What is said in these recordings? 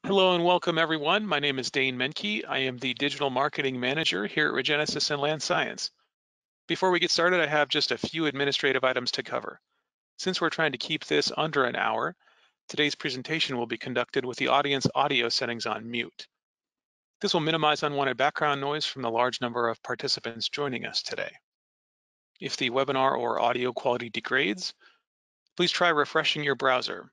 Hello and welcome everyone. My name is Dane Menke. I am the Digital Marketing Manager here at Regenesis and Land Science. Before we get started, I have just a few administrative items to cover. Since we're trying to keep this under an hour, today's presentation will be conducted with the audience audio settings on mute. This will minimize unwanted background noise from the large number of participants joining us today. If the webinar or audio quality degrades, please try refreshing your browser.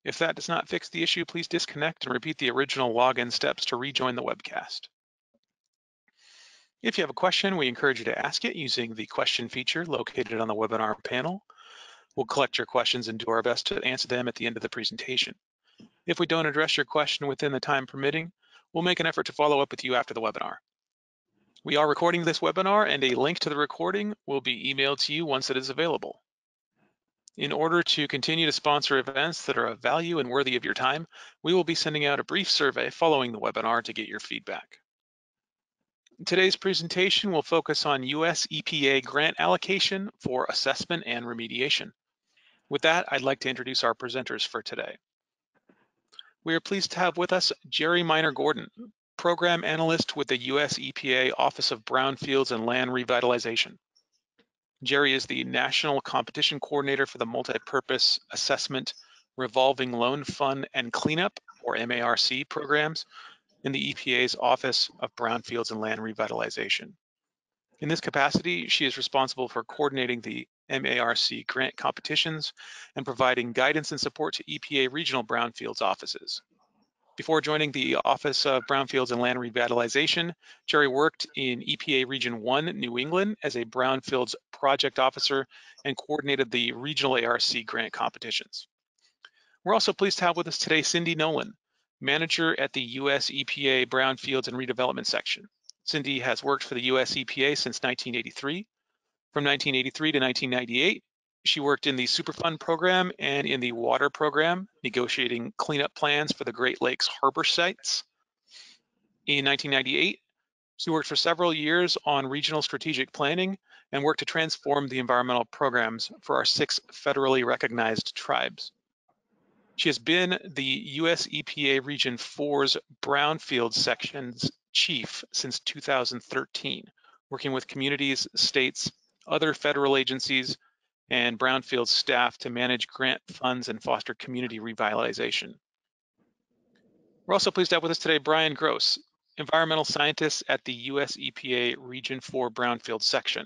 If that does not fix the issue, please disconnect and repeat the original login steps to rejoin the webcast. If you have a question, we encourage you to ask it using the question feature located on the webinar panel. We'll collect your questions and do our best to answer them at the end of the presentation. If we don't address your question within the time permitting, we'll make an effort to follow up with you after the webinar. We are recording this webinar and a link to the recording will be emailed to you once it is available. In order to continue to sponsor events that are of value and worthy of your time, we will be sending out a brief survey following the webinar to get your feedback. Today's presentation will focus on US EPA grant allocation for assessment and remediation. With that, I'd like to introduce our presenters for today. We are pleased to have with us Jerry Minor-Gordon, Program Analyst with the US EPA Office of Brownfields and Land Revitalization. Jerry is the National Competition Coordinator for the Multipurpose Assessment, Revolving Loan Fund and Cleanup, or MARC programs, in the EPA's Office of Brownfields and Land Revitalization. In this capacity, she is responsible for coordinating the MARC grant competitions and providing guidance and support to EPA regional brownfields offices. Before joining the Office of Brownfields and Land Revitalization, Jerry worked in EPA Region 1, New England as a brownfields project officer and coordinated the regional ARC grant competitions. We're also pleased to have with us today Cindy Nolan, Manager at the US EPA Brownfields and Redevelopment Section. Cindy has worked for the US EPA since 1983. From 1983 to 1998, she worked in the Superfund program and in the water program, negotiating cleanup plans for the Great Lakes harbor sites. In 1998, she worked for several years on regional strategic planning and worked to transform the environmental programs for our 6 federally recognized tribes. She has been the US EPA Region 4's Brownfields Section's chief since 2013, working with communities, states, other federal agencies, and brownfields staff to manage grant funds and foster community revitalization. We're also pleased to have with us today Brian Gross, environmental scientist at the US EPA Region 4 Brownfields Section.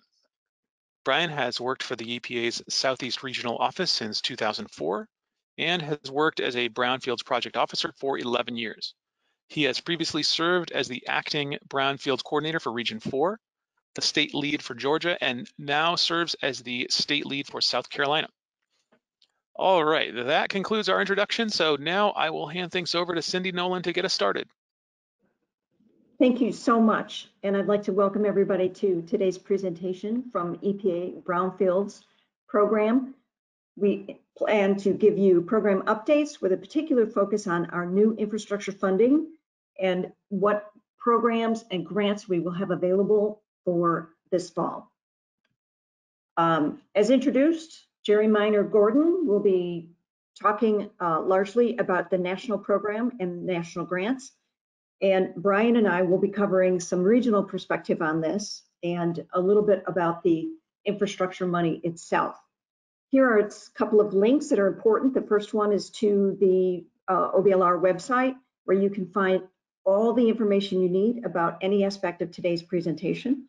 Brian has worked for the EPA's Southeast Regional Office since 2004 and has worked as a brownfields project officer for 11 years. He has previously served as the acting brownfields coordinator for Region 4, the state lead for Georgia, and now serves as the state lead for South Carolina. All right, that concludes our introduction. So now I will hand things over to Cindy Nolan to get us started. Thank you so much. And I'd like to welcome everybody to today's presentation from EPA Brownfields Program. We plan to give you program updates with a particular focus on our new infrastructure funding and what programs and grants we will have available for this fall. As introduced, Jerry Minor-Gordon will be talking largely about the national program and national grants. And Brian and I will be covering some regional perspective on this and a little bit about the infrastructure money itself. Here are a couple of links that are important. The first one is to the OBLR website, where you can find all the information you need about any aspect of today's presentation.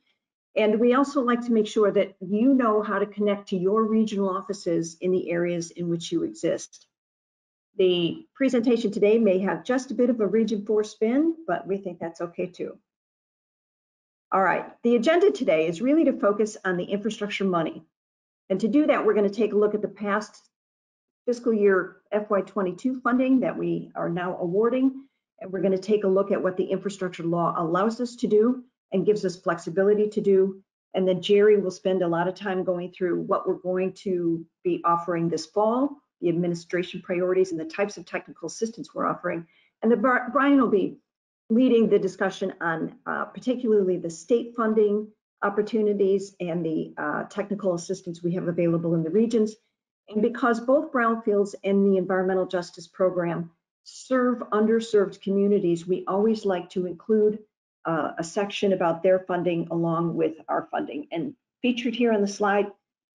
And we also like to make sure that you know how to connect to your regional offices in the areas in which you exist. The presentation today may have just a bit of a Region 4 spin, but we think that's okay too. All right, the agenda today is really to focus on the infrastructure money. And to do that, we're going to take a look at the past fiscal year FY22 funding that we are now awarding. And we're going to take a look at what the infrastructure law allows us to do and gives us flexibility to do. And then Jerry will spend a lot of time going through what we're going to be offering this fall, the administration priorities and the types of technical assistance we're offering. And then Brian will be leading the discussion on particularly the state funding opportunities and the technical assistance we have available in the regions. And because both brownfields and the environmental justice program serve underserved communities, we always like to include a section about their funding along with our funding. And featured here on the slide,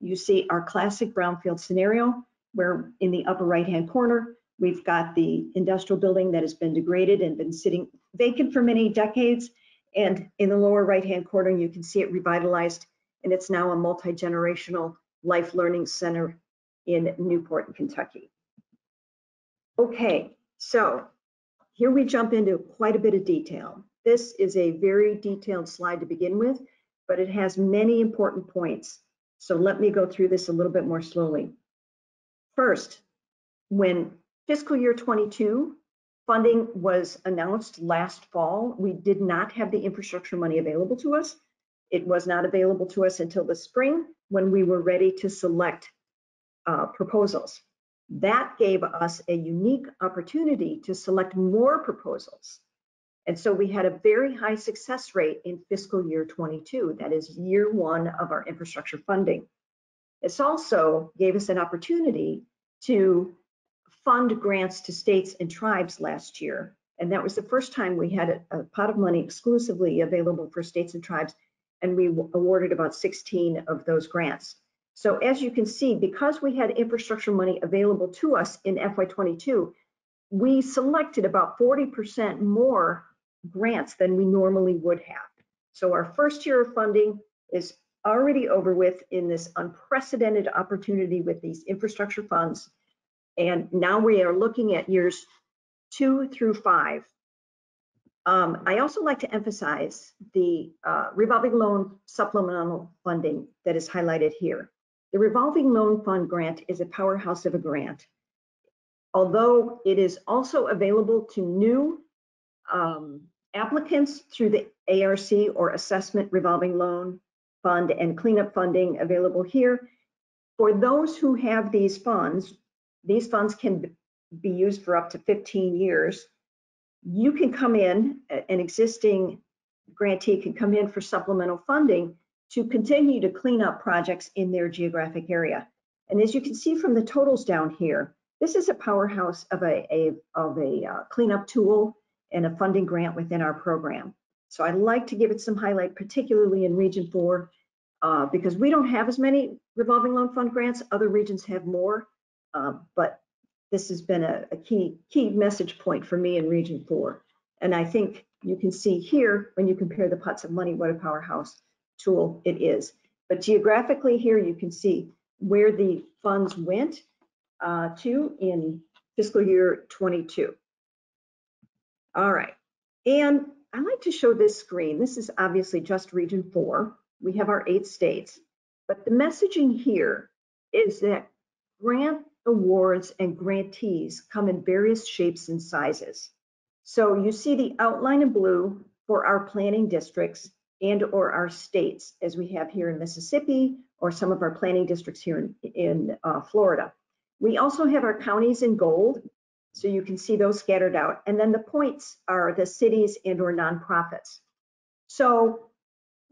you see our classic brownfield scenario, where in the upper right-hand corner, we've got the industrial building that has been degraded and been sitting vacant for many decades. And in the lower right-hand corner, you can see it revitalized, and it's now a multi-generational life learning center in Newport, Kentucky. Okay, so here we jump into quite a bit of detail. This is a very detailed slide to begin with, but it has many important points. So let me go through this a little bit more slowly. First, when fiscal year 22 funding was announced last fall, we did not have the infrastructure money available to us. It was not available to us until the spring when we were ready to select proposals. That gave us a unique opportunity to select more proposals. And so we had a very high success rate in fiscal year 22. That is year one of our infrastructure funding. This also gave us an opportunity to fund grants to states and tribes last year. And that was the first time we had a pot of money exclusively available for states and tribes. And we awarded about 16 of those grants. So as you can see, because we had infrastructure money available to us in FY22, we selected about 40% more grants than we normally would have. So our first year of funding is already over with in this unprecedented opportunity with these infrastructure funds. And now we are looking at years 2 through 5. I also like to emphasize the revolving loan supplemental funding that is highlighted here. The revolving loan fund grant is a powerhouse of a grant. Although it is also available to new applicants through the ARC or Assessment Revolving Loan Fund and cleanup funding available here. For those who have these funds can be used for up to 15 years. You can come in, an existing grantee can come in for supplemental funding to continue to clean up projects in their geographic area. And as you can see from the totals down here, this is a powerhouse of a cleanup tool and a funding grant within our program. So I'd like to give it some highlight, particularly in Region 4, because we don't have as many revolving loan fund grants. Other regions have more, but this has been a key message point for me in Region 4. And I think you can see here, when you compare the pots of money, what a powerhouse tool it is. But geographically here, you can see where the funds went to in fiscal year 22. All right, and I like to show this screen. This is obviously just Region 4. We have our 8 states, but the messaging here is that grant awards and grantees come in various shapes and sizes. So you see the outline in blue for our planning districts and or our states, as we have here in Mississippi, or some of our planning districts here in Florida. We also have our counties in gold, so you can see those scattered out. And then the points are the cities and or nonprofits. So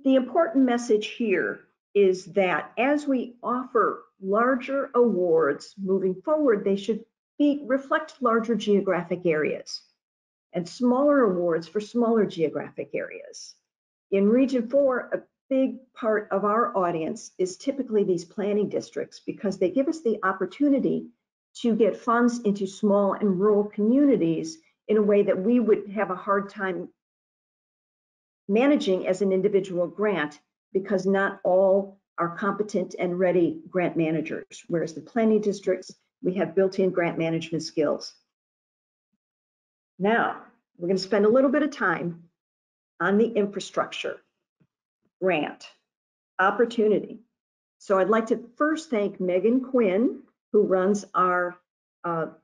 the important message here is that as we offer larger awards moving forward, they should reflect larger geographic areas and smaller awards for smaller geographic areas. In Region 4, a big part of our audience is typically these planning districts because they give us the opportunity to get funds into small and rural communities in a way that we would have a hard time managing as an individual grant, because not all are competent and ready grant managers, whereas the planning districts, we have built-in grant management skills. Now, we're going to spend a little bit of time on the infrastructure grant opportunity. So I'd like to first thank Megan Quinn, who runs our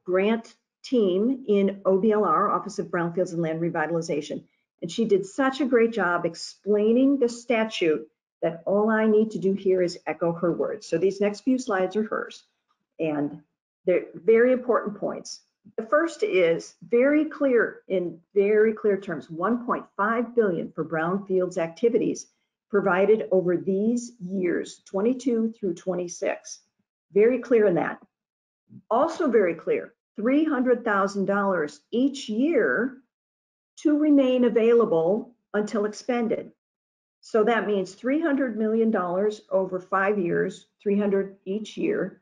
grant team in OBLR, Office of Brownfields and Land Revitalization. And she did such a great job explaining the statute that all I need to do here is echo her words. So these next few slides are hers, and they're very important points. The first is very clear, in very clear terms, $1.5 billion for brownfields activities provided over these years, 22 through 26. Very clear in that. Also very clear, $300,000 each year to remain available until expended. So that means $300 million over 5 years, 300 each year,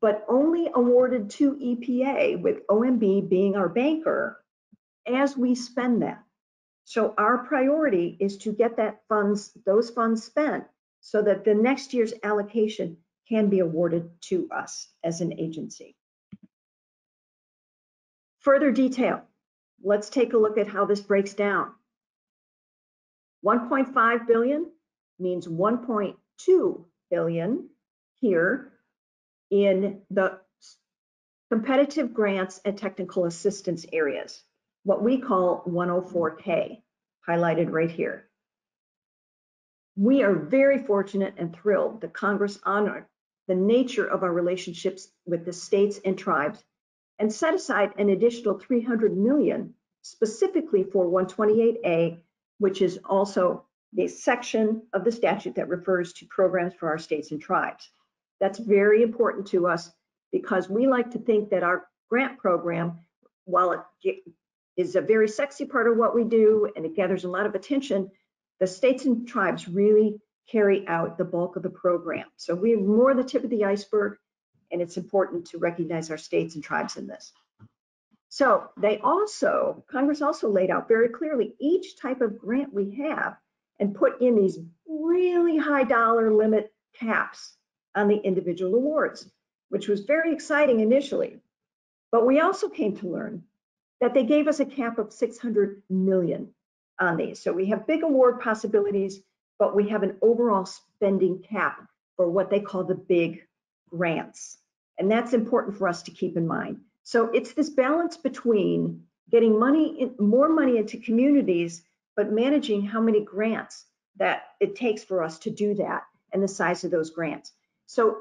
but only awarded to EPA, with OMB being our banker as we spend that. So our priority is to get those funds spent so that the next year's allocation can be awarded to us as an agency. Further detail, let's take a look at how this breaks down. 1.5 billion means 1.2 billion here in the competitive grants and technical assistance areas, what we call 104K, highlighted right here. We are very fortunate and thrilled that Congress honored the nature of our relationships with the states and tribes and set aside an additional $300 million specifically for 128A, which is also the section of the statute that refers to programs for our states and tribes. That's very important to us because we like to think that our grant program, while it is a very sexy part of what we do and it gathers a lot of attention, the states and tribes really carry out the bulk of the program. So we're more the tip of the iceberg, and it's important to recognize our states and tribes in this. So Congress also laid out very clearly each type of grant we have and put in these really high dollar limit caps on the individual awards, which was very exciting initially. But we also came to learn that they gave us a cap of 600 million on these. So we have big award possibilities, but we have an overall spending cap for what they call the big grants. And that's important for us to keep in mind. So it's this balance between getting more money into communities, but managing how many grants that it takes for us to do that and the size of those grants. So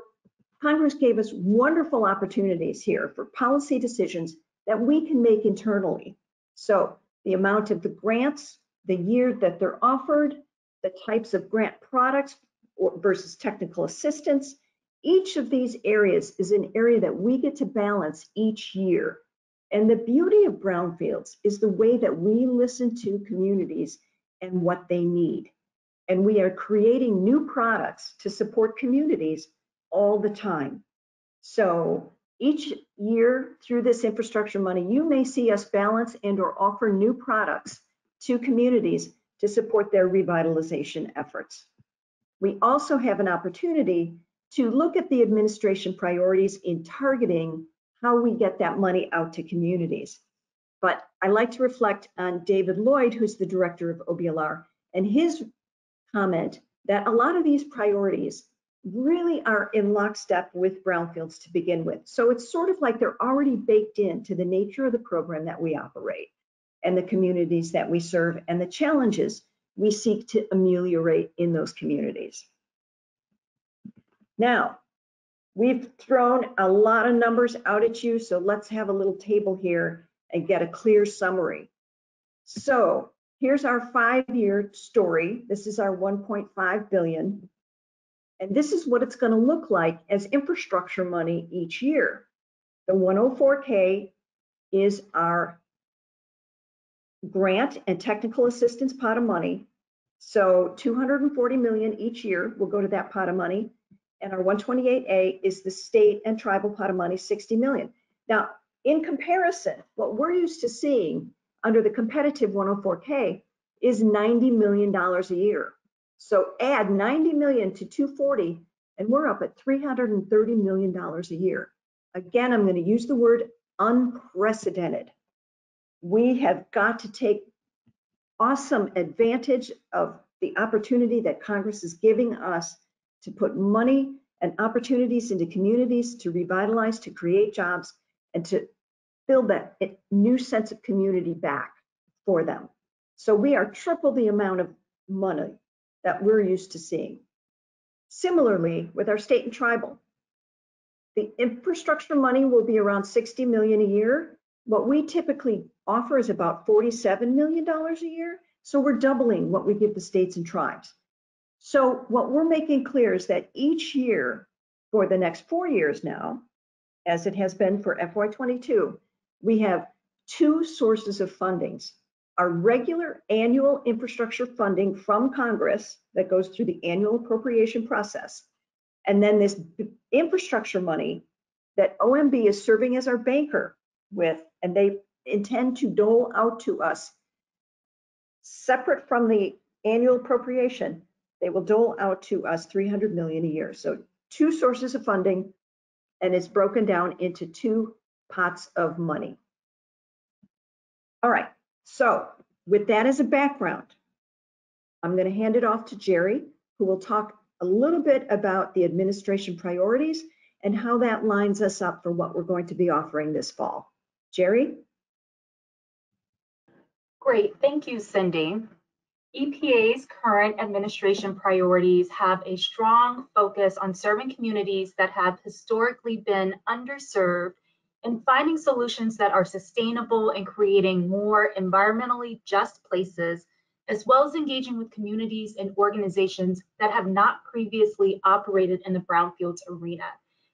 Congress gave us wonderful opportunities here for policy decisions that we can make internally. So the amount of the grants, the year that they're offered, the types of grant products versus technical assistance, each of these areas is an area that we get to balance each year. And the beauty of Brownfields is the way that we listen to communities and what they need. And we are creating new products to support communities all the time. So each year through this infrastructure money, you may see us balance and or offer new products to communities to support their revitalization efforts. We also have an opportunity to look at the administration priorities in targeting how we get that money out to communities. But I like to reflect on David Lloyd, who's the director of OBLR, and his comment that a lot of these priorities really are in lockstep with Brownfields to begin with. So it's sort of like they're already baked into the nature of the program that we operate and the communities that we serve and the challenges we seek to ameliorate in those communities. Now, we've thrown a lot of numbers out at you, so let's have a little table here and get a clear summary. So here's our 5-year story. This is our 1.5 billion. And this is what it's going to look like as infrastructure money each year. The 104K is our grant and technical assistance pot of money. So 240 million each year will go to that pot of money. And our 128A is the state and tribal pot of money, 60 million. Now, in comparison, what we're used to seeing under the competitive 104K is $90 million a year. So add 90 million to 240, and we're up at $330 million a year. Again, I'm going to use the word unprecedented. We have got to take awesome advantage of the opportunity that Congress is giving us to put money and opportunities into communities to revitalize, to create jobs, and to build that new sense of community back for them. So we are triple the amount of money that we're used to seeing. Similarly, with our state and tribal, the infrastructure money will be around 60 million a year. What we typically offer is about $47 million a year. So we're doubling what we give the states and tribes. So what we're making clear is that each year for the next 4 years now, as it has been for FY22, we have two sources of fundings. Our regular annual infrastructure funding from Congress that goes through the annual appropriation process, and then this infrastructure money that OMB is serving as our banker with, and they intend to dole out to us separate from the annual appropriation. They will dole out to us $300 million a year. So two sources of funding, and it's broken down into two pots of money. All right, so with that as a background, I'm going to hand it off to Jerry, who will talk a little bit about the administration priorities and how that lines us up for what we're going to be offering this fall. Jerry? Great, thank you, Cindy. EPA's current administration priorities have a strong focus on serving communities that have historically been underserved and finding solutions that are sustainable and creating more environmentally just places, as well as engaging with communities and organizations that have not previously operated in the brownfields arena.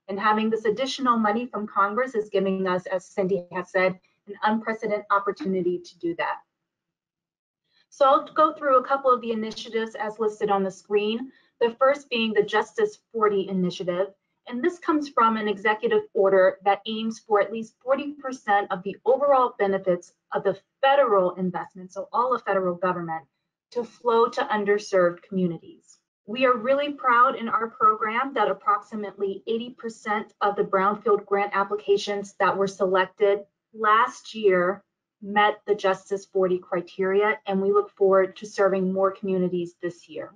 And having this additional money from Congress is giving us, as Cindy has said, an unprecedented opportunity to do that. So I'll go through a couple of the initiatives as listed on the screen. The first being the Justice 40 initiative. And this comes from an executive order that aims for at least 40% of the overall benefits of the federal investment, so all of federal government, to flow to underserved communities. We are really proud in our program that approximately 80% of the Brownfield grant applications that were selected last year met the Justice 40 criteria, and we look forward to serving more communities this year.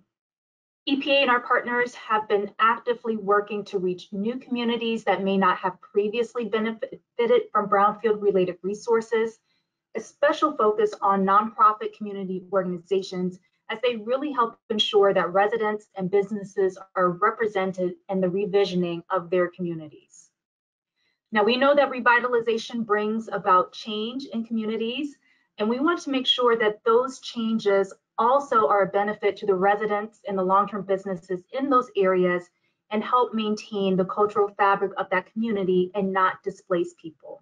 EPA and our partners have been actively working to reach new communities that may not have previously benefited from brownfield-related resources, a special focus on nonprofit community organizations, as they really help ensure that residents and businesses are represented in the revisioning of their communities. Now, we know that revitalization brings about change in communities, and we want to make sure that those changes also are a benefit to the residents and the long-term businesses in those areas and help maintain the cultural fabric of that community and not displace people.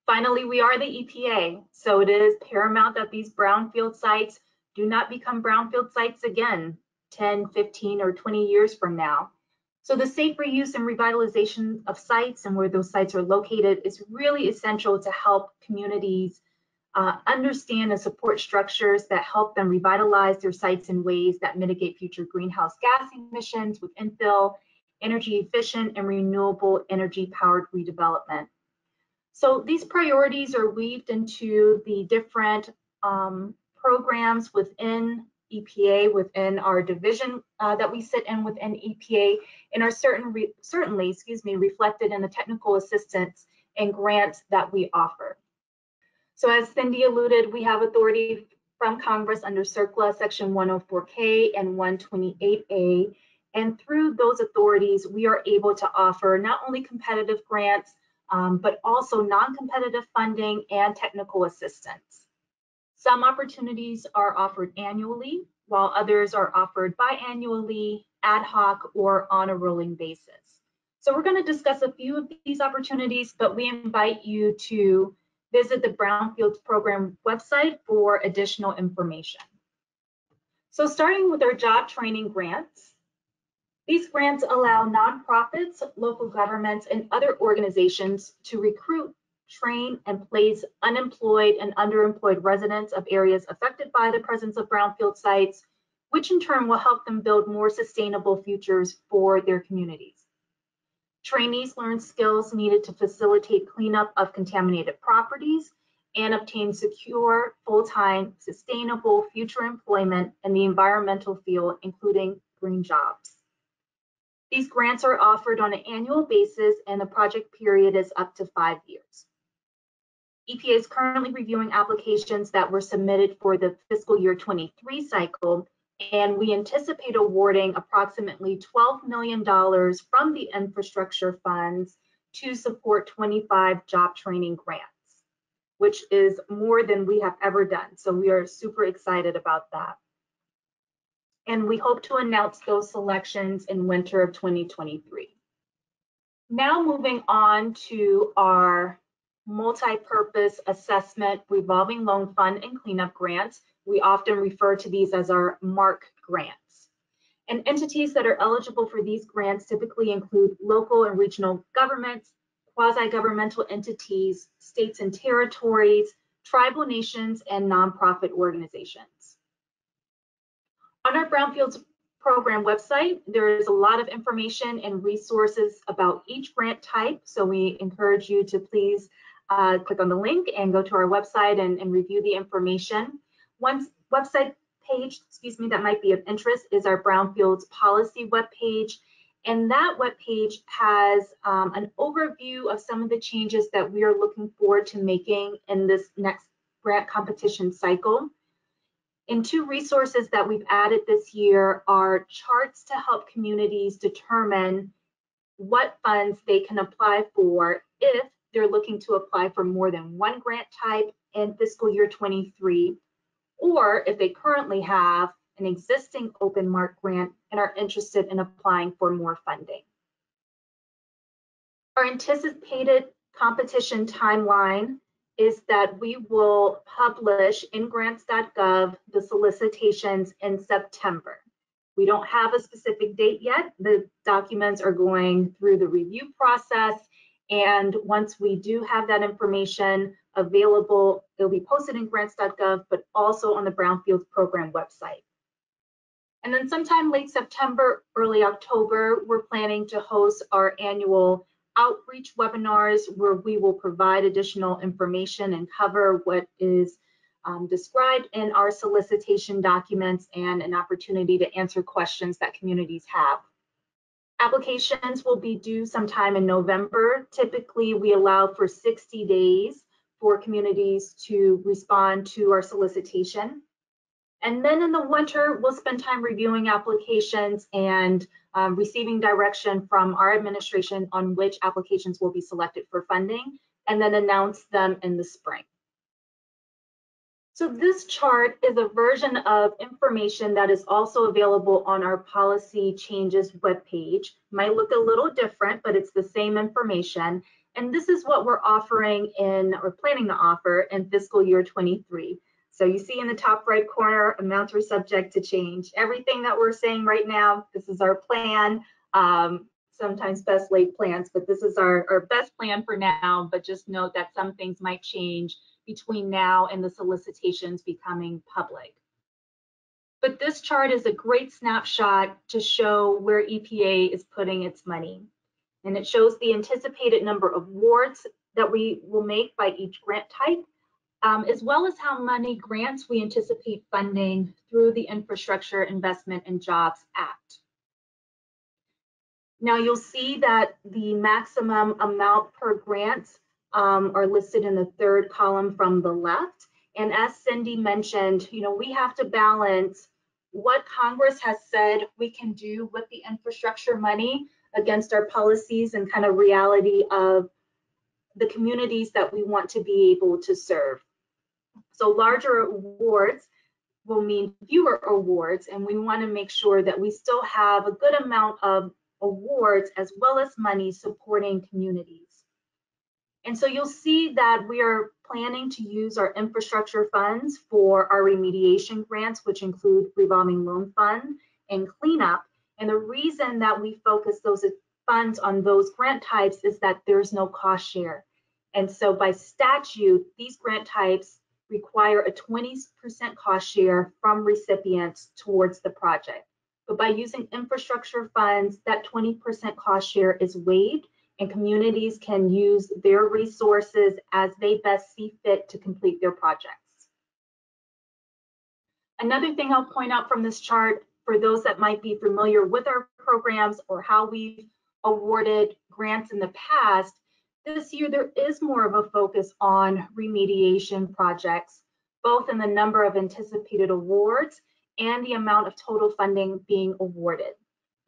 Finally, we are the EPA, so it is paramount that these brownfield sites do not become brownfield sites again 10, 15, or 20 years from now. So the safe reuse and revitalization of sites and where those sites are located is really essential to help communities understand and support structures that help them revitalize their sites in ways that mitigate future greenhouse gas emissions with infill, energy efficient, and renewable energy powered redevelopment. So these priorities are weaved into the different programs within EPA, within our division that we sit in within EPA, and are certainly reflected in the technical assistance and grants that we offer. So as Cindy alluded, we have authority from Congress under CERCLA Section 104K and 128A. And through those authorities, we are able to offer not only competitive grants, but also non-competitive funding and technical assistance. Some opportunities are offered annually, while others are offered biannually, ad hoc, or on a rolling basis. So we're going to discuss a few of these opportunities, but we invite you to visit the Brownfields program website for additional information. So starting with our job training grants, these grants allow nonprofits, local governments, and other organizations to recruit, train, and place unemployed and underemployed residents of areas affected by the presence of brownfield sites, which in turn will help them build more sustainable futures for their communities. Trainees learn skills needed to facilitate cleanup of contaminated properties and obtain secure, full-time, sustainable future employment in the environmental field, including green jobs. These grants are offered on an annual basis, and the project period is up to 5 years. EPA is currently reviewing applications that were submitted for the fiscal year 23 cycle, and we anticipate awarding approximately $12 million from the infrastructure funds to support 25 job training grants, which is more than we have ever done. So we are super excited about that. And we hope to announce those selections in winter of 2023. Now moving on to our multi-purpose assessment revolving loan fund and cleanup grants. We often refer to these as our MARC grants. And entities that are eligible for these grants typically include local and regional governments, quasi-governmental entities, states and territories, tribal nations, and nonprofit organizations. On our Brownfields program website, there is a lot of information and resources about each grant type. So we encourage you to please click on the link and go to our website and review the information. One website page, that might be of interest is our Brownfields policy webpage. And that webpage has an overview of some of the changes that we are looking forward to making in this next grant competition cycle. And two resources that we've added this year are charts to help communities determine what funds they can apply for if they're looking to apply for more than one grant type in fiscal year 23, or if they currently have an existing open MARC grant and are interested in applying for more funding. Our anticipated competition timeline is that we will publish in grants.gov the solicitations in September. We don't have a specific date yet. The documents are going through the review process, and once we do have that information available, it'll be posted in grants.gov, but also on the Brownfields program website. And then sometime late September, early October, we're planning to host our annual outreach webinars where we will provide additional information and cover what is described in our solicitation documents and an opportunity to answer questions that communities have. Applications will be due sometime in November. Typically, we allow for 60 days for communities to respond to our solicitation. And then in the winter, we'll spend time reviewing applications and receiving direction from our administration on which applications will be selected for funding, and then announce them in the spring. So this chart is a version of information that is also available on our policy changes webpage. Might look a little different, but it's the same information. And this is what we're offering in, or planning to offer in fiscal year 23. So you see in the top right corner, amounts are subject to change. Everything that we're saying right now, this is our plan, sometimes best laid plans, but this is our best plan for now. But just note that some things might change between now and the solicitations becoming public. But this chart is a great snapshot to show where EPA is putting its money. And it shows the anticipated number of awards that we will make by each grant type, as well as how many grants we anticipate funding through the Infrastructure Investment and Jobs Act. Now you'll see that the maximum amount per grant are listed in the third column from the left. And as Cindy mentioned, we have to balance what Congress has said we can do with the infrastructure money against our policies and kind of reality of the communities that we want to be able to serve. So larger awards will mean fewer awards, and we want to make sure that we still have a good amount of awards as well as money supporting communities. And so you'll see that we are planning to use our infrastructure funds for our remediation grants, which include revolving loan fund and cleanup. And the reason that we focus those funds on those grant types is that there's no cost share. And so by statute, these grant types require a 20% cost share from recipients towards the project. But by using infrastructure funds, that 20% cost share is waived, and communities can use their resources as they best see fit to complete their projects. Another thing I'll point out from this chart, for those that might be familiar with our programs or how we've awarded grants in the past, this year there is more of a focus on remediation projects, both in the number of anticipated awards and the amount of total funding being awarded.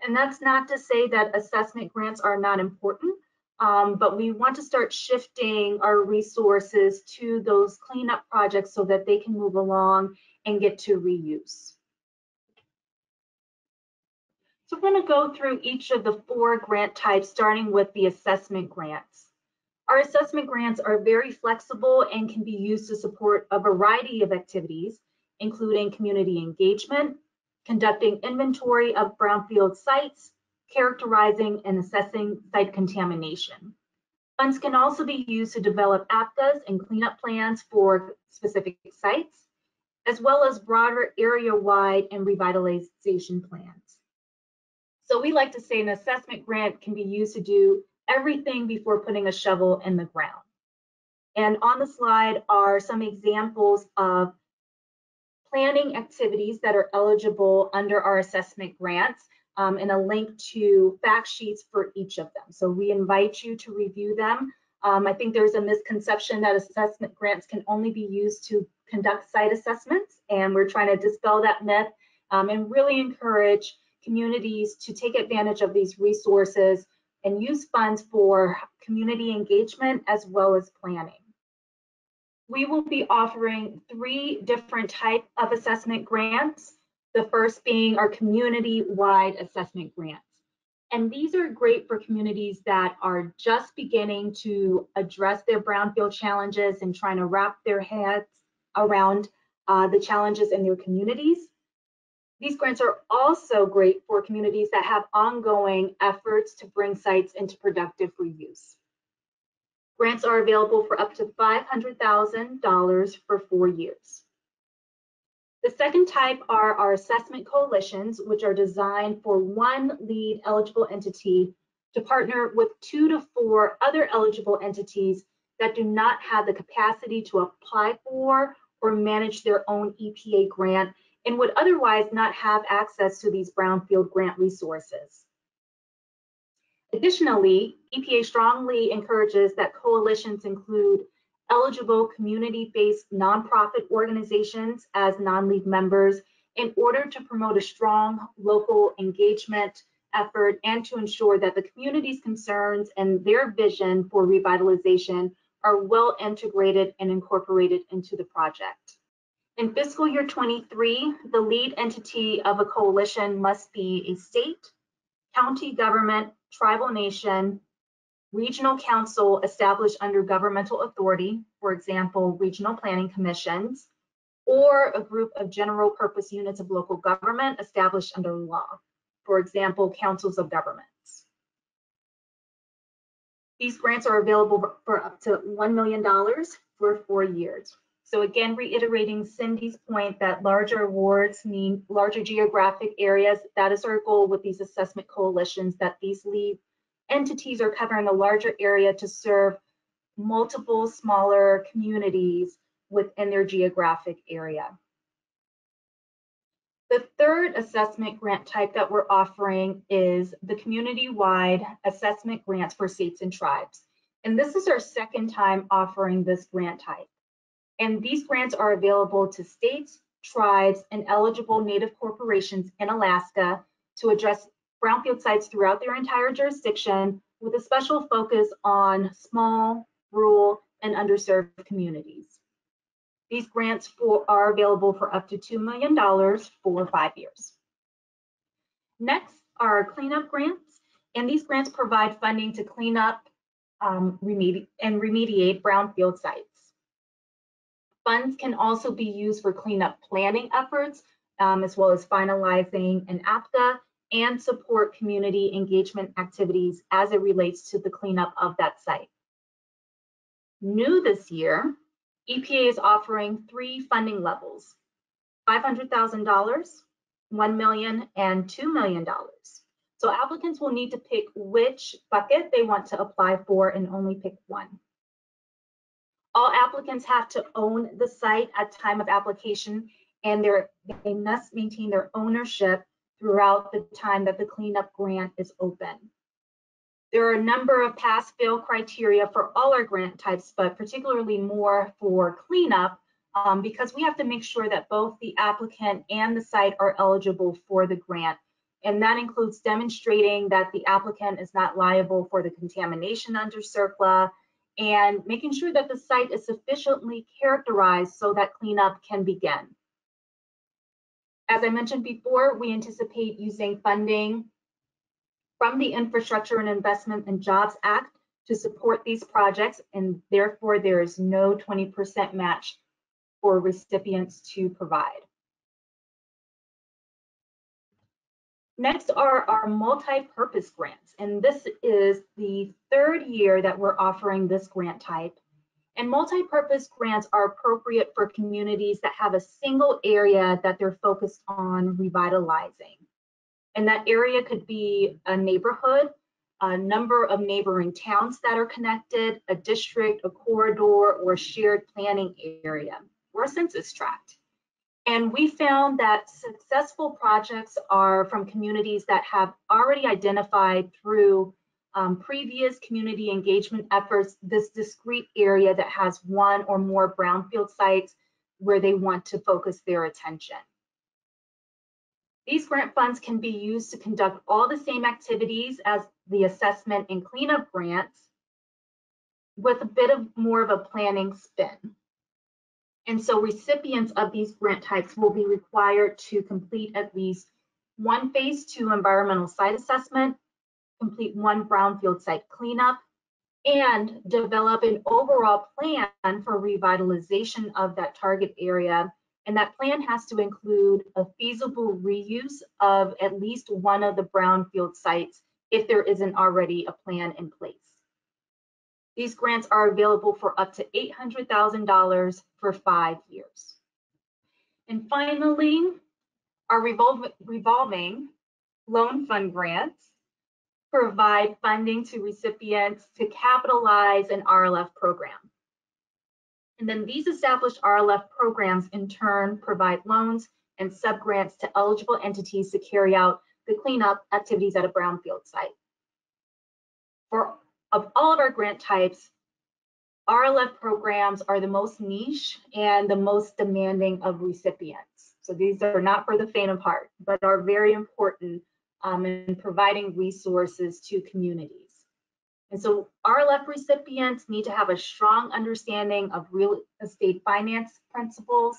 And that's not to say that assessment grants are not important, but we want to start shifting our resources to those cleanup projects so that they can move along and get to reuse. So we're going to go through each of the 4 grant types, starting with the assessment grants. Our assessment grants are very flexible and can be used to support a variety of activities, including community engagement, conducting inventory of brownfield sites, characterizing and assessing site contamination. Funds can also be used to develop APCAs and cleanup plans for specific sites, as well as broader area-wide and revitalization plans. So we like to say an assessment grant can be used to do everything before putting a shovel in the ground. And on the slide are some examples of planning activities that are eligible under our assessment grants, and a link to fact sheets for each of them. So we invite you to review them. I think there's a misconception that assessment grants can only be used to conduct site assessments, and we're trying to dispel that myth and really encourage communities to take advantage of these resources and use funds for community engagement as well as planning. We will be offering 3 different types of assessment grants, the first being our community-wide assessment grants. And these are great for communities that are just beginning to address their brownfield challenges and trying to wrap their heads around the challenges in their communities. These grants are also great for communities that have ongoing efforts to bring sites into productive reuse. Grants are available for up to $500,000 for 4 years. The second type are our assessment coalitions, which are designed for 1 lead eligible entity to partner with 2 to 4 other eligible entities that do not have the capacity to apply for or manage their own EPA grant and would otherwise not have access to these brownfield grant resources. Additionally, EPA strongly encourages that coalitions include eligible community-based nonprofit organizations as non-lead members in order to promote a strong local engagement effort and to ensure that the community's concerns and their vision for revitalization are well integrated and incorporated into the project. In fiscal year 23, the lead entity of a coalition must be a state, county government, tribal nation, regional council established under governmental authority, for example, regional planning commissions, or a group of general purpose units of local government established under law, for example, councils of governments. These grants are available for up to $1 million for 4 years. So again, reiterating Cindy's point that larger awards mean larger geographic areas. That is our goal with these assessment coalitions, that these lead entities are covering a larger area to serve multiple smaller communities within their geographic area. The third assessment grant type that we're offering is the community-wide assessment grants for states and tribes. And this is our second time offering this grant type. And these grants are available to states, tribes, and eligible Native corporations in Alaska to address brownfield sites throughout their entire jurisdiction with a special focus on small, rural, and underserved communities. These grants are available for up to $2 million for 5 years. Next are cleanup grants, and these grants provide funding to clean up and remediate brownfield sites. Funds can also be used for cleanup planning efforts, as well as finalizing an APCA and support community engagement activities as it relates to the cleanup of that site. New this year, EPA is offering 3 funding levels: $500,000, $1 million, and $2 million. So applicants will need to pick which bucket they want to apply for and only pick one. All applicants have to own the site at time of application, and they must maintain their ownership throughout the time that the cleanup grant is open. There are a number of pass-fail criteria for all our grant types, but particularly more for cleanup, because we have to make sure that both the applicant and the site are eligible for the grant. And that includes demonstrating that the applicant is not liable for the contamination under CERCLA, and making sure that the site is sufficiently characterized so that cleanup can begin. As I mentioned before, we anticipate using funding from the Infrastructure and Investment and Jobs Act to support these projects, and therefore there is no 20% match for recipients to provide. Next are our multi-purpose grants, and this is the third year that we're offering this grant type. And multi-purpose grants are appropriate for communities that have a single area that they're focused on revitalizing. And that area could be a neighborhood, a number of neighboring towns that are connected, a district, a corridor, or a shared planning area, or a census tract. And we found that successful projects are from communities that have already identified through previous community engagement efforts this discrete area that has one or more brownfield sites where they want to focus their attention. These grant funds can be used to conduct all the same activities as the assessment and cleanup grants with a bit of more of a planning spin. And so recipients of these grant types will be required to complete at least one phase 2 environmental site assessment, complete one brownfield site cleanup, and develop an overall plan for revitalization of that target area. And that plan has to include a feasible reuse of at least one of the brownfield sites if there isn't already a plan in place. These grants are available for up to $800,000 for 5 years. And finally, our revolving loan fund grants provide funding to recipients to capitalize an RLF program. And then these established RLF programs in turn provide loans and subgrants to eligible entities to carry out the cleanup activities at a brownfield site. Of all of our grant types, RLF programs are the most niche and the most demanding of recipients. So these are not for the faint of heart, but are very important in providing resources to communities. And so RLF recipients need to have a strong understanding of real estate finance principles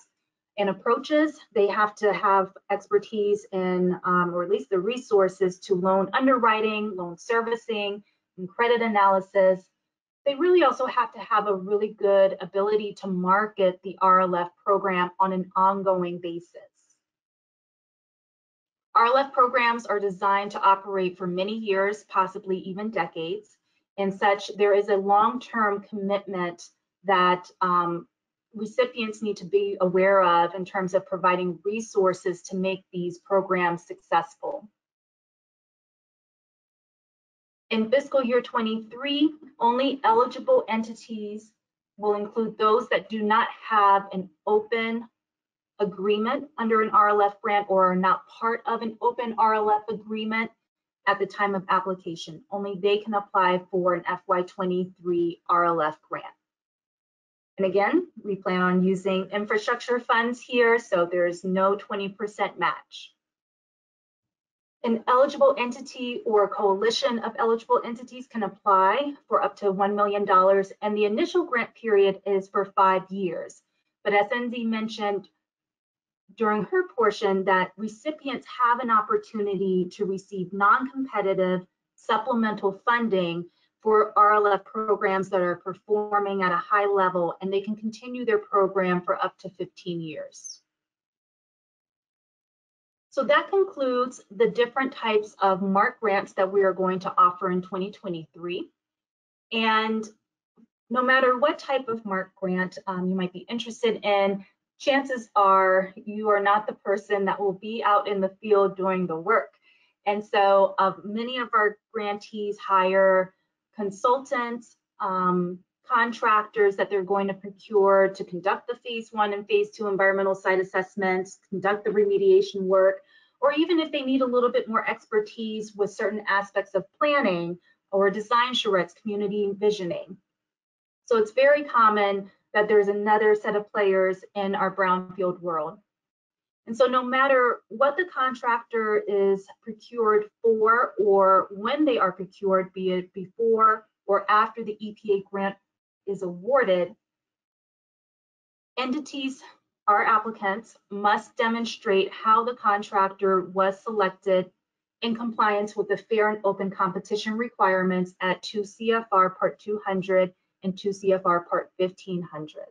and approaches. They have to have expertise in, or at least the resources to loan underwriting, loan servicing, and credit analysis. They really also have to have a really good ability to market the RLF program on an ongoing basis. RLF programs are designed to operate for many years, possibly even decades. And such, there is a long-term commitment that recipients need to be aware of in terms of providing resources to make these programs successful. In fiscal year 23, only eligible entities will include those that do not have an open agreement under an RLF grant or are not part of an open RLF agreement at the time of application. Only they can apply for an FY23 RLF grant. And again, we plan on using infrastructure funds here, so there's no 20% match. An eligible entity or a coalition of eligible entities can apply for up to $1 million, and the initial grant period is for 5 years. But as NZ mentioned during her portion, that recipients have an opportunity to receive non-competitive supplemental funding for RLF programs that are performing at a high level, and they can continue their program for up to 15 years. So that concludes the different types of MARC grants that we are going to offer in 2023. And no matter what type of MARC grant you might be interested in, chances are you are not the person that will be out in the field doing the work. And so many of our grantees hire consultants, contractors that they're going to procure to conduct the phase 1 and phase 2 environmental site assessments, conduct the remediation work, or even if they need a little bit more expertise with certain aspects of planning or design charrettes, community visioning. So it's very common that there's another set of players in our brownfield world. And so no matter what the contractor is procured for or when they are procured, be it before or after the EPA grant is awarded, entities, our applicants, must demonstrate how the contractor was selected in compliance with the fair and open competition requirements at 2 CFR Part 200 and 2 CFR Part 1500.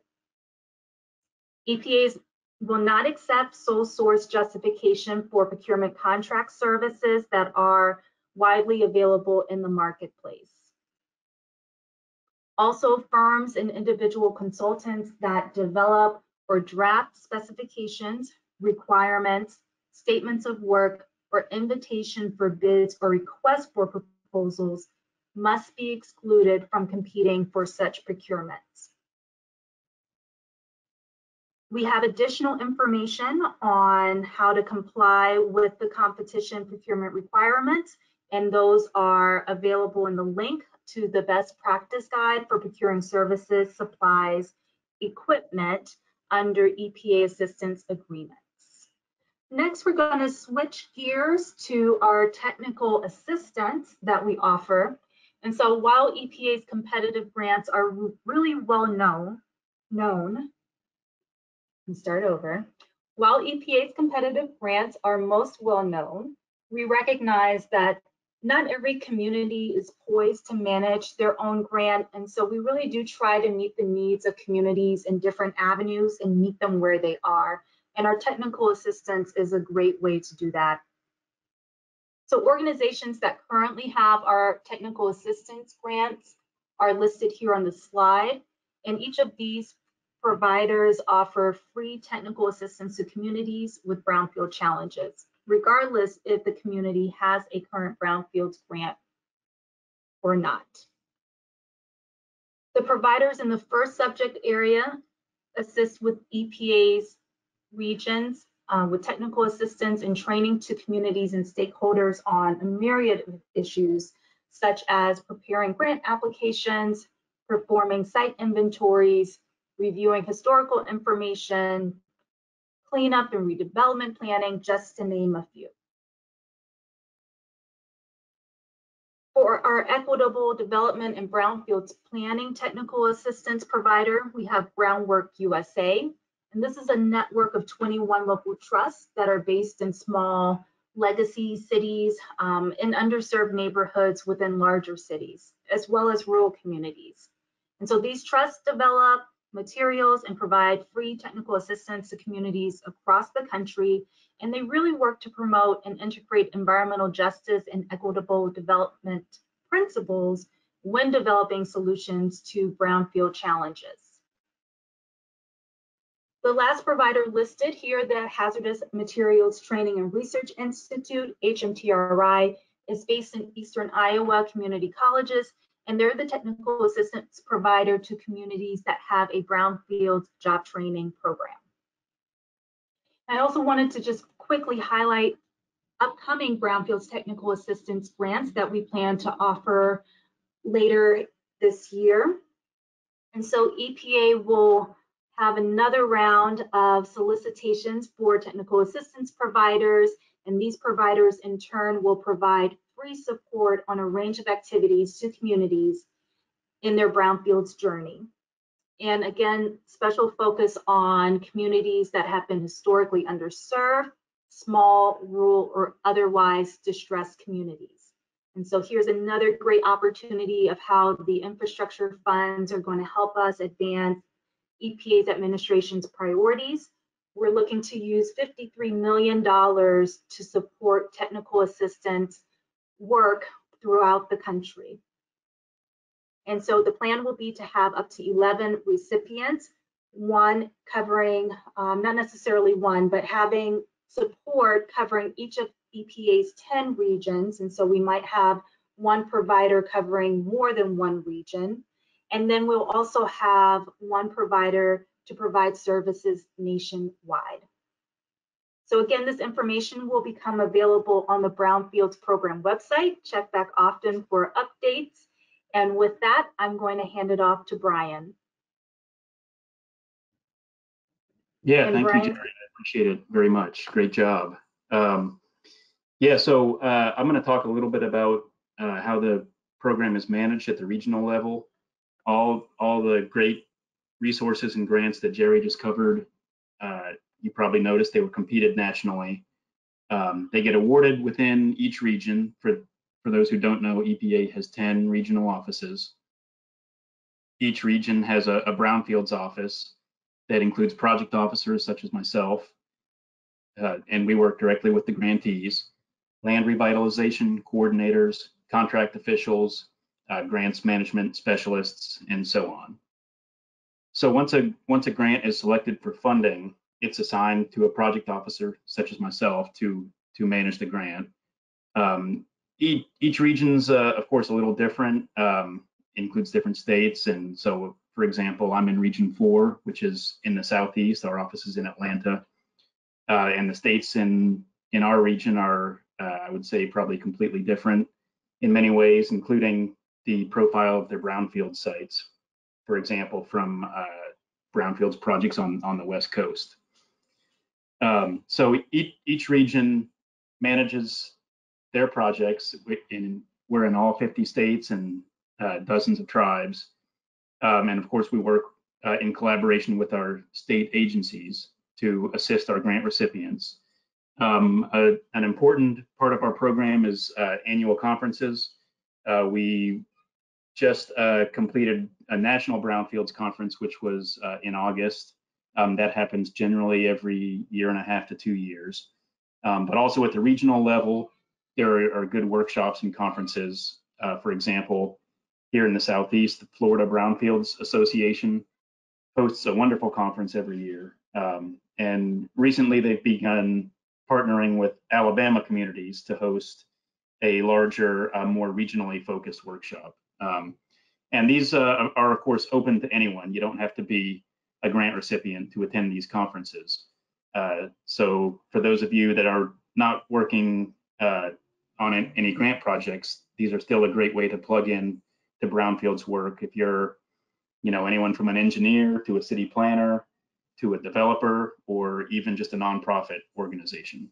EPAs will not accept sole source justification for procurement contract services that are widely available in the marketplace. Also, firms and individual consultants that develop or draft specifications, requirements, statements of work, or invitation for bids or request for proposals must be excluded from competing for such procurements. We have additional information on how to comply with the competition procurement requirements, and those are available in the link to the best practice guide for procuring services, supplies, equipment under EPA assistance agreements. Next, we're going to switch gears to our technical assistance that we offer. And so while EPA's competitive grants are really well known, While EPA's competitive grants are most well known, we recognize that not every community is poised to manage their own grant, and so we really do try to meet the needs of communities in different avenues and meet them where they are. And our technical assistance is a great way to do that. So organizations that currently have our technical assistance grants are listed here on the slide, and each of these providers offer free technical assistance to communities with brownfield challenges, regardless if the community has a current brownfields grant or not. The providers in the first subject area assist with EPA's regions with technical assistance and training to communities and stakeholders on a myriad of issues, such as preparing grant applications, performing site inventories, reviewing historical information, cleanup and redevelopment planning, just to name a few. For our equitable development and brownfields planning technical assistance provider, we have Groundwork USA. And this is a network of 21 local trusts that are based in small legacy cities in underserved neighborhoods within larger cities, as well as rural communities. And so these trusts develop materials and provide free technical assistance to communities across the country, and they really work to promote and integrate environmental justice and equitable development principles when developing solutions to brownfield challenges. The last provider listed here, the Hazardous Materials Training and Research Institute, HMTRI, is based in Eastern Iowa community colleges, and they're the technical assistance provider to communities that have a brownfield job training program. I also wanted to just quickly highlight upcoming brownfields technical assistance grants that we plan to offer later this year. And so EPA will have another round of solicitations for technical assistance providers, and these providers in turn will provide free support on a range of activities to communities in their brownfields journey. And again, special focus on communities that have been historically underserved, small, rural, or otherwise distressed communities. And so here's another great opportunity of how the infrastructure funds are going to help us advance EPA's administration's priorities. We're looking to use $53 million to support technical assistance work throughout the country. And so the plan will be to have up to 11 recipients, one covering, not necessarily one, but having support covering each of EPA's 10 regions. And so we might have one provider covering more than one region. And then we'll also have one provider to provide services nationwide. So again, this information will become available on the Brownfields program website. Check back often for updates. And with that, I'm going to hand it off to Brian. Yeah, thank you, Jerry. I appreciate it very much. Great job. Yeah, so I'm going to talk a little bit about how the program is managed at the regional level. All the great resources and grants that Jerry just covered, you probably noticed they were competed nationally. They get awarded within each region. For those who don't know, EPA has 10 regional offices. Each region has a Brownfields office that includes project officers such as myself, and we work directly with the grantees, land revitalization coordinators, contract officials, grants management specialists, and so on. So once a grant is selected for funding, it's assigned to a project officer such as myself to manage the grant. Each region's, of course, a little different, includes different states. And so, for example, I'm in Region 4, which is in the Southeast. Our office is in Atlanta. And the states in our region are, I would say, probably completely different in many ways, including the profile of their brownfield sites, for example, from brownfields projects on the West Coast. So each region manages their projects. We're in all 50 states and dozens of tribes. And of course, we work in collaboration with our state agencies to assist our grant recipients. An important part of our program is annual conferences. We just completed a national brownfields conference, which was in August. That happens generally every 1.5 to 2 years. But also at the regional level, there are good workshops and conferences. For example, here in the Southeast, the Florida Brownfields Association hosts a wonderful conference every year. And recently they've begun partnering with Alabama communities to host a larger, more regionally focused workshop. And these are, of course, open to anyone. You don't have to be a grant recipient to attend these conferences. So for those of you that are not working on any grant projects, these are still a great way to plug in to brownfields work. If you're, anyone from an engineer to a city planner to a developer, or even just a nonprofit organization.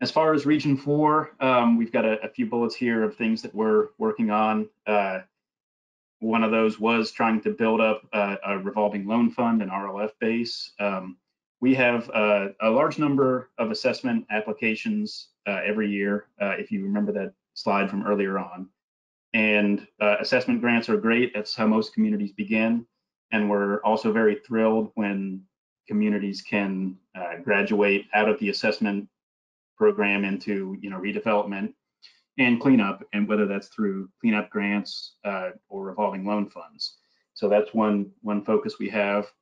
As far as Region 4, we've got a few bullets here of things that we're working on. One of those was trying to build up a revolving loan fund, an RLF base. We have a large number of assessment applications every year, if you remember that slide from earlier on. And assessment grants are great. That's how most communities begin. And we're also very thrilled when communities can graduate out of the assessment program into redevelopment and cleanup, and whether that's through cleanup grants or revolving loan funds. So that's one focus we have.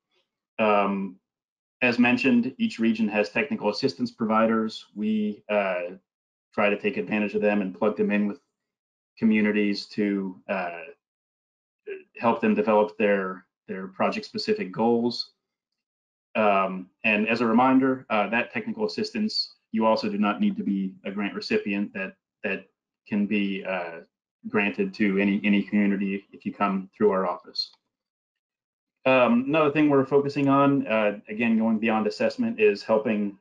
As mentioned, each region has technical assistance providers. We try to take advantage of them and plug them in with communities to help them develop their project-specific goals. And as a reminder, that technical assistance, you also do not need to be a grant recipient. That can be granted to any community if you come through our office. Another thing we're focusing on, again, going beyond assessment, is helping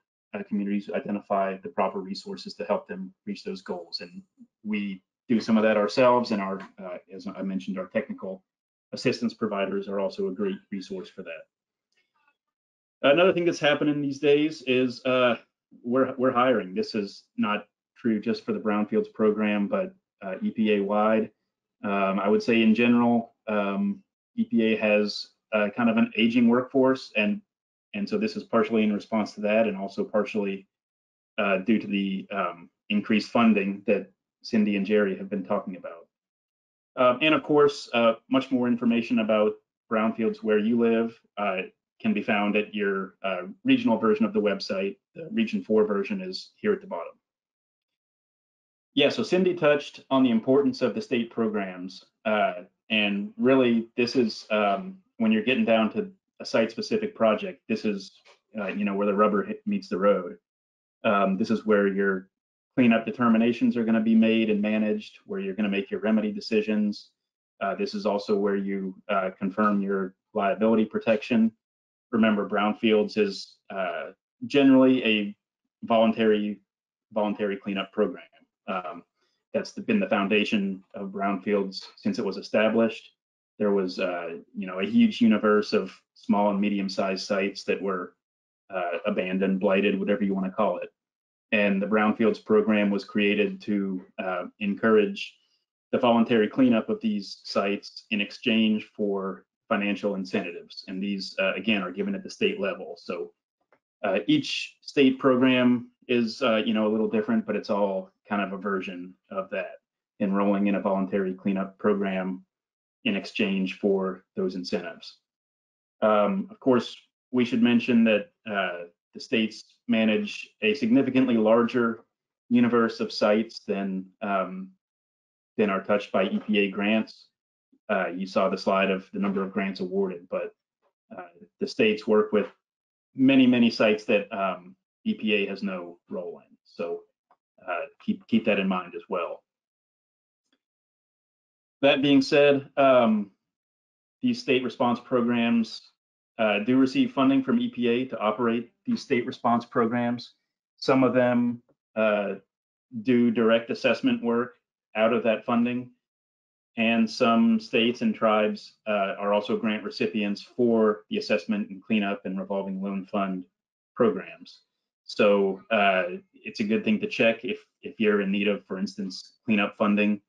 communities identify the proper resources to help them reach those goals. And we do some of that ourselves, and our, as I mentioned, our technical assistance providers are also a great resource for that. Another thing that's happening these days is we're hiring. This is not true just for the Brownfields program, but EPA wide. I would say in general, EPA has kind of an aging workforce, and so this is partially in response to that, and also partially due to the increased funding that Cindy and Jerry have been talking about. And of course, much more information about brownfields where you live can be found at your regional version of the website. The Region 4 version is here at the bottom. Yeah, so Cindy touched on the importance of the state programs. And really, this is when you're getting down to a site-specific project, this is where the rubber meets the road. This is where your cleanup determinations are going to be made and managed, where you're going to make your remedy decisions. This is also where you confirm your liability protection. Remember, brownfields is generally a voluntary cleanup program. That's been the foundation of brownfields since it was established. There was a huge universe of small and medium-sized sites that were abandoned, blighted, whatever you want to call it. And the Brownfields program was created to encourage the voluntary cleanup of these sites in exchange for financial incentives. And these, again, are given at the state level. So each state program is, a little different, but it's all kind of a version of that, enrolling in a voluntary cleanup program in exchange for those incentives. Of course, we should mention that the states manage a significantly larger universe of sites than are touched by EPA grants. You saw the slide of the number of grants awarded, but the states work with many sites that EPA has no role in. So keep that in mind as well. That being said, these state response programs do receive funding from EPA to operate these state response programs. Some of them do direct assessment work out of that funding, and some states and tribes are also grant recipients for the assessment and cleanup and revolving loan fund programs. So it's a good thing to check if you're in need of, for instance, cleanup funding.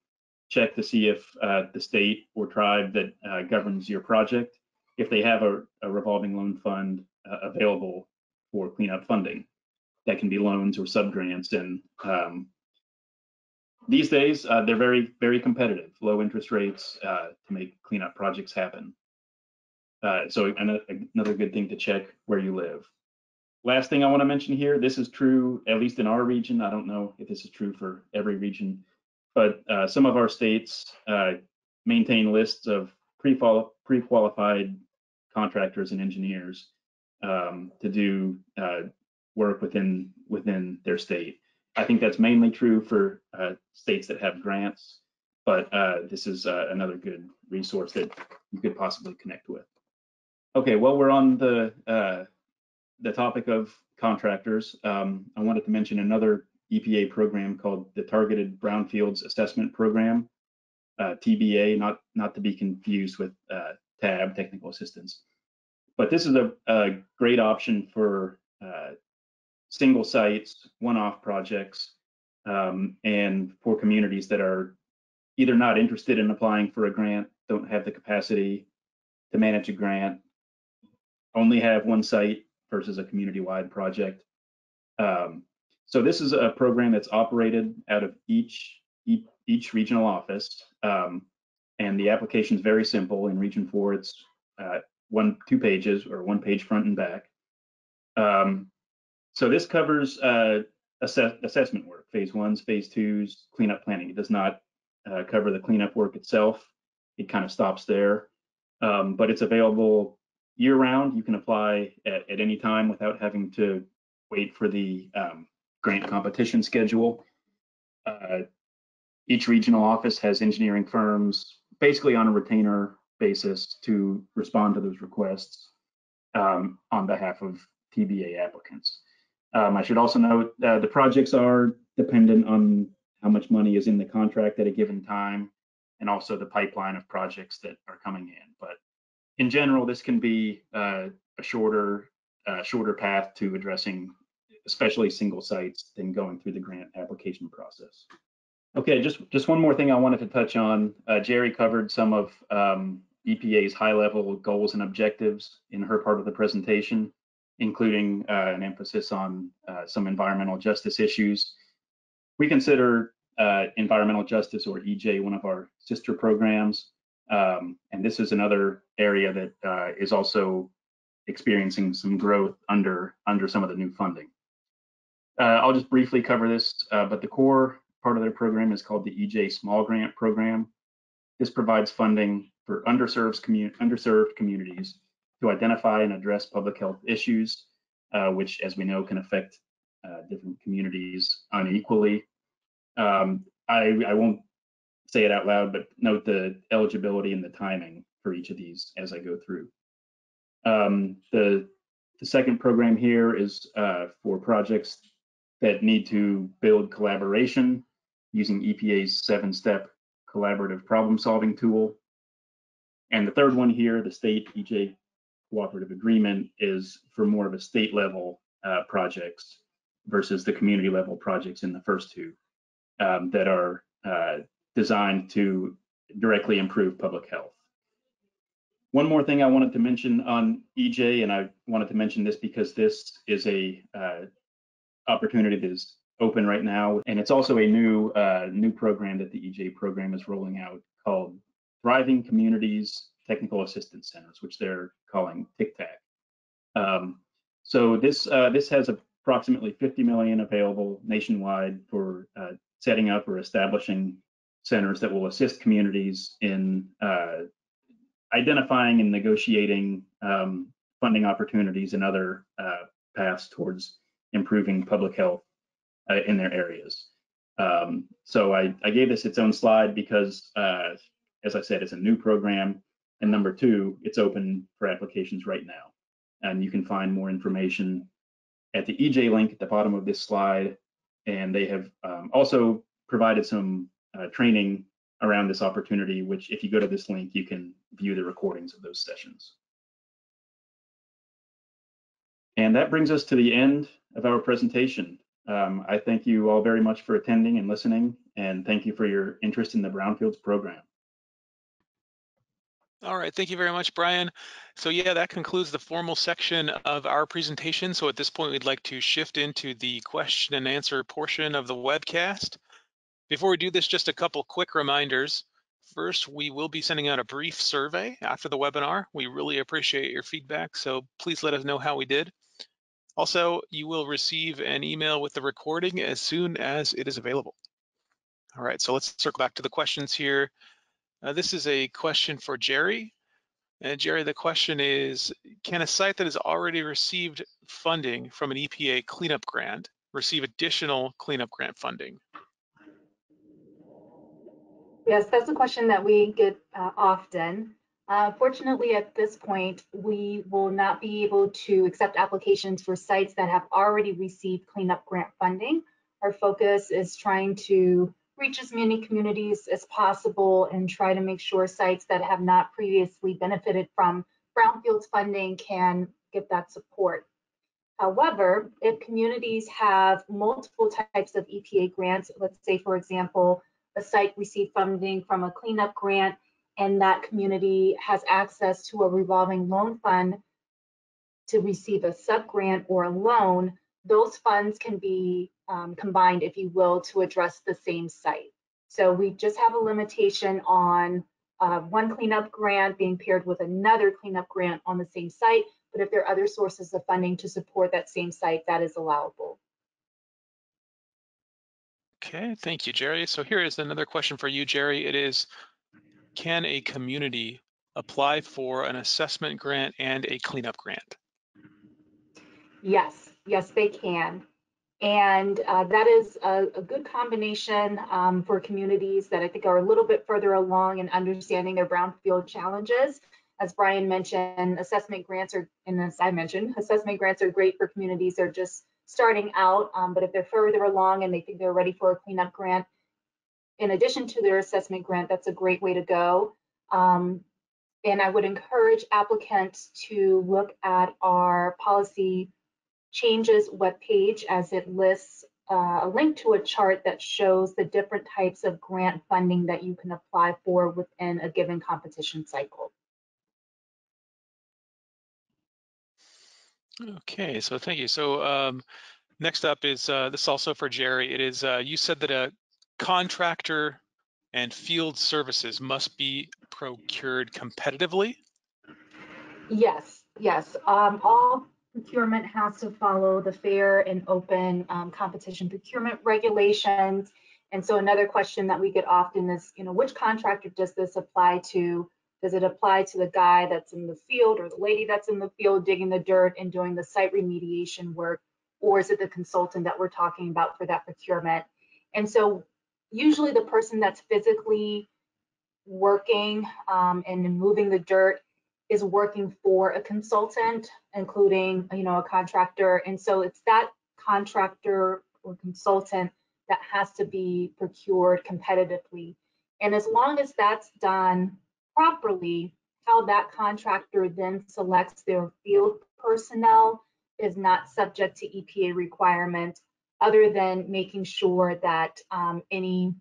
Check to see if the state or tribe that governs your project, if they have a revolving loan fund available for cleanup funding. That can be loans or subgrants, and these days they're very competitive, low interest rates to make cleanup projects happen. So another good thing to check where you live. Last thing I want to mention here, this is true at least in our region. I don't know if this is true for every region, but some of our states maintain lists of pre-qualified contractors and engineers to do work within their state. I think that's mainly true for states that have grants, but this is another good resource that you could possibly connect with. Okay, well, we're on the topic of contractors. I wanted to mention another EPA program called the Targeted Brownfields Assessment Program, TBA, not to be confused with TAB, Technical Assistance. But this is a great option for single sites, one-off projects, and for communities that are either not interested in applying for a grant, don't have the capacity to manage a grant, only have one site versus a community-wide project. So this is a program that's operated out of each regional office, and the application is very simple. In Region 4, it's 2 pages, or 1 page front and back. So this covers assessment work, phase 1s, phase 2s, cleanup planning. It does not cover the cleanup work itself. It kind of stops there, but it's available year-round. You can apply at any time without having to wait for the grant competition schedule. Each regional office has engineering firms basically on a retainer basis to respond to those requests on behalf of TBA applicants. I should also note the projects are dependent on how much money is in the contract at a given time, and also the pipeline of projects that are coming in. But in general, this can be a shorter path to addressing especially single sites than going through the grant application process. Okay, just one more thing I wanted to touch on. Jerry covered some of EPA's high-level goals and objectives in her part of the presentation, including an emphasis on some environmental justice issues. We consider environmental justice, or EJ, one of our sister programs, and this is another area that is also experiencing some growth under some of the new funding. I'll just briefly cover this, but the core part of their program is called the EJ Small Grant Program. This provides funding for underserved communities to identify and address public health issues, which, as we know, can affect different communities unequally. I won't say it out loud, but note the eligibility and the timing for each of these as I go through. The second program here is for projects that need to build collaboration using EPA's 7-step collaborative problem-solving tool. And the third one here, the state EJ cooperative agreement is for more of a state level projects versus the community level projects in the first two that are designed to directly improve public health. One more thing I wanted to mention on EJ, and I wanted to mention this because this is a opportunity that is open right now, and it's also a new program that the EJ program is rolling out called Thriving Communities Technical Assistance Centers, which they're calling TICTAC. So this has approximately 50 million available nationwide for setting up or establishing centers that will assist communities in identifying and negotiating funding opportunities and other paths towards improving public health in their areas. So I gave this its own slide because, as I said, it's a new program. And number two, it's open for applications right now. And you can find more information at the EJ link at the bottom of this slide. And they have also provided some training around this opportunity, which if you go to this link, you can view the recordings of those sessions. And that brings us to the end of our presentation. I thank you all very much for attending and listening, and thank you for your interest in the Brownfields program. All right, thank you very much, Brian. So yeah, that concludes the formal section of our presentation. So at this point, we'd like to shift into the question and answer portion of the webcast. Before we do this, just a couple quick reminders. First, we will be sending out a brief survey after the webinar. We really appreciate your feedback, so please let us know how we did. Also, you will receive an email with the recording as soon as it is available. All right, so let's circle back to the questions here. This is a question for Jerry. And Jerry, the question is, can a site that has already received funding from an EPA cleanup grant receive additional cleanup grant funding? Yes, that's a question that we get often. Fortunately, at this point, we will not be able to accept applications for sites that have already received cleanup grant funding. Our focus is trying to reach as many communities as possible and try to make sure sites that have not previously benefited from Brownfields funding can get that support. However, if communities have multiple types of EPA grants, let's say, for example, a site received funding from a cleanup grant and that community has access to a revolving loan fund to receive a sub-grant or a loan, those funds can be combined, if you will, to address the same site. So we just have a limitation on one cleanup grant being paired with another cleanup grant on the same site, but if there are other sources of funding to support that same site, that is allowable. Okay, thank you, Jerry. So here is another question for you, Jerry. It is, can a community apply for an assessment grant and a cleanup grant? Yes, yes, they can. And that is a good combination for communities that I think are a little bit further along in understanding their brownfield challenges. As Brian mentioned, assessment grants are, and as I mentioned, assessment grants are great for communities that are just starting out, but if they're further along and they think they're ready for a cleanup grant, in addition to their assessment grant, that's a great way to go. And I would encourage applicants to look at our policy changes webpage as it lists a link to a chart that shows the different types of grant funding that you can apply for within a given competition cycle. Okay, so thank you. So next up is this also for Jerry. It is, you said that a contractor and field services must be procured competitively? Yes, yes. All procurement has to follow the fair and open competition procurement regulations. And so another question that we get often is, which contractor does this apply to? Does it apply to the guy that's in the field or the lady that's in the field digging the dirt and doing the site remediation work? Or is it the consultant that we're talking about for that procurement? And so usually the person that's physically working and moving the dirt is working for a consultant, including, a contractor. And so it's that contractor or consultant that has to be procured competitively. And as long as that's done properly, How that contractor then selects their field personnel is not subject to EPA requirement, other than making sure that any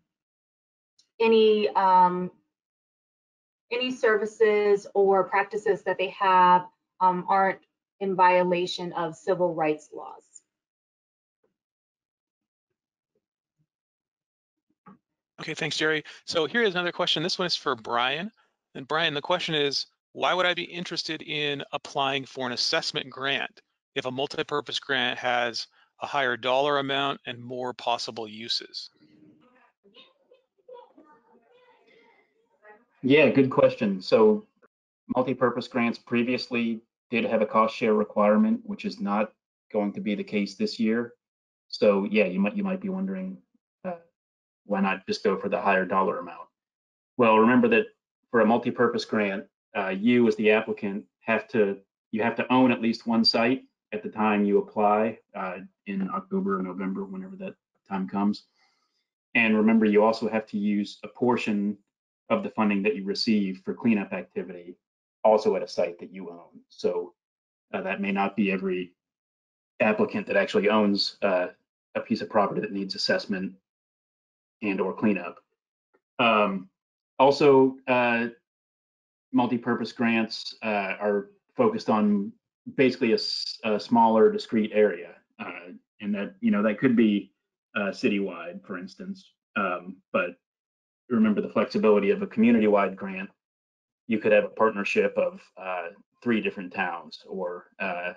services or practices that they have aren't in violation of civil rights laws. Okay, thanks, Jerry. So here is another question. This one is for Brian. And Brian, the question is, why would I be interested in applying for an assessment grant if a multi-purpose grant has a higher dollar amount and more possible uses? Yeah, good question. So multi-purpose grants previously did have a cost share requirement, which is not going to be the case this year. So yeah, you might be wondering, why not just go for the higher dollar amount? Well, remember that for a multi-purpose grant, you as the applicant have to own at least one site at the time you apply in October or November, whenever that time comes. And remember, you also have to use a portion of the funding that you receive for cleanup activity also at a site that you own. So that may not be every applicant that actually owns a piece of property that needs assessment and or cleanup. Also, multi-purpose grants are focused on basically a smaller, discrete area, and that that could be citywide, for instance. But remember the flexibility of a community-wide grant. You could have a partnership of 3 different towns, or a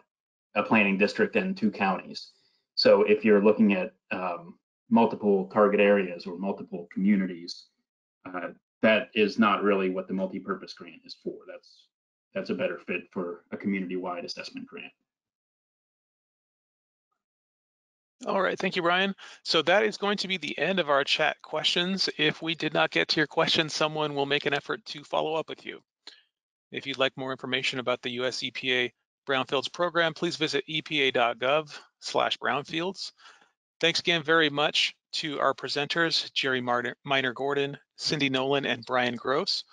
planning district and 2 counties. So if you're looking at multiple target areas or multiple communities, that is not really what the multi-purpose grant is for. That's a better fit for a community-wide assessment grant. All right, thank you, Brian. So that is going to be the end of our chat questions. If we did not get to your question, someone will make an effort to follow up with you. If you'd like more information about the US EPA Brownfields program, please visit epa.gov/brownfields. Thanks again very much to our presenters, Jerry Minor-Gordon, Cindy Nolan, and Brian Gross.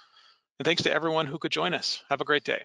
And thanks to everyone who could join us. Have a great day.